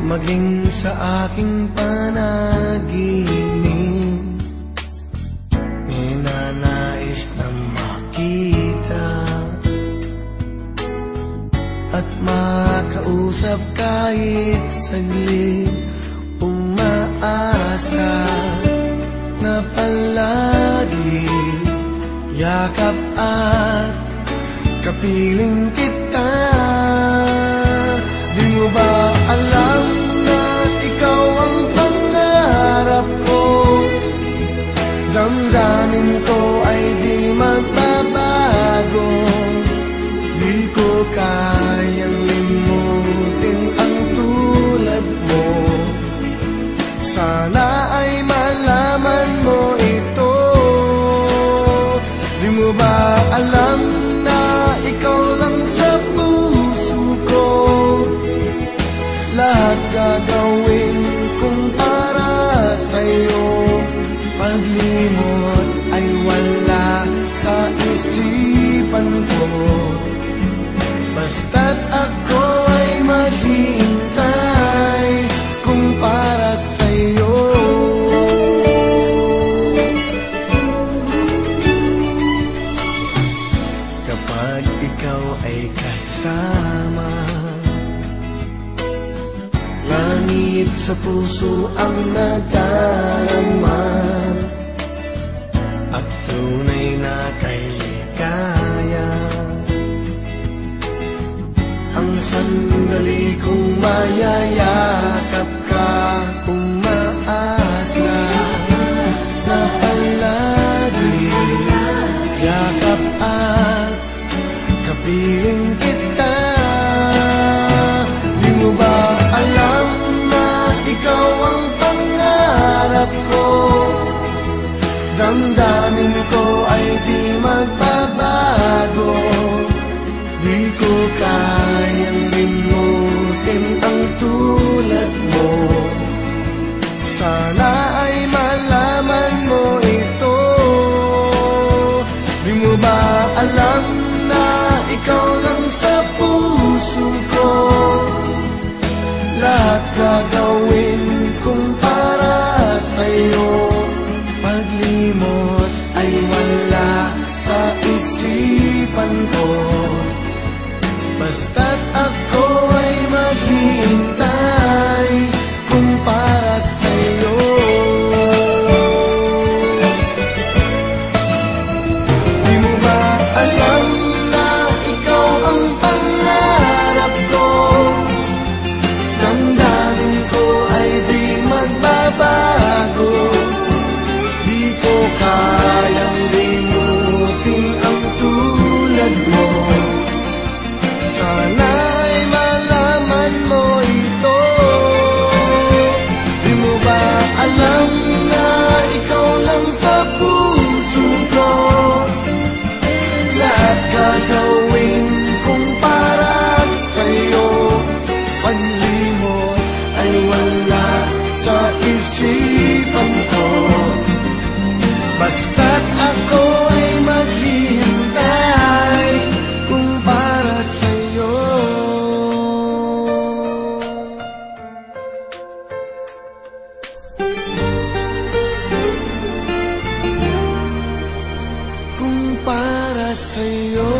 maging sa aking panaginip, ninanais na makita at makausap kahit saglit. Umaasa na palagi yakap at kapiling kita. Di mo ba alam na ikaw ang pangarap ko? Damdamin ko ay di magbabago. Di ko kayang limutin ang tulad mo. Sana ay malaman mo ito. Di mo ba alam na ikaw lang sa puso ko? Lahat gagawin kong para sa'yo. Paglimot ay wala sa isipan ko. Basta't ako ay maghihintay kung para sa'yo. Kapag ikaw ay kasama, langit sa puso ang nadarama, at tunay na kay ligaya. Ang sandali kong mayayakap ka, umaasa sa palagi yakap at kapiling kita. Di mo ba alam na ikaw ang pangarap ko? Damdamin ko ay di magbabago. Di ko kayang limutin ang tulad mo. Sana ay malaman mo ito. Di mo ba alam na ikaw lang sa puso ko? Lahat gagawin kong para sa'yo. Paglimot ay wala sa isipan ko. Basta't ako ay maghihintay kung para sa'yo. Di mo ba alam na ikaw ang pangarap ko? Damdamin ko ay di magbabago. Di ko kayang limutin ang tulad mo. Sana ay malaman mo ito. Di mo ba alam na ikaw lang sa puso ko? Lahat gagawin kong para sa'yo. Paglimot ay wala sa isipan ko. Basta't ako ay maghihintay kung para sa'yo. Kung para sa'yo.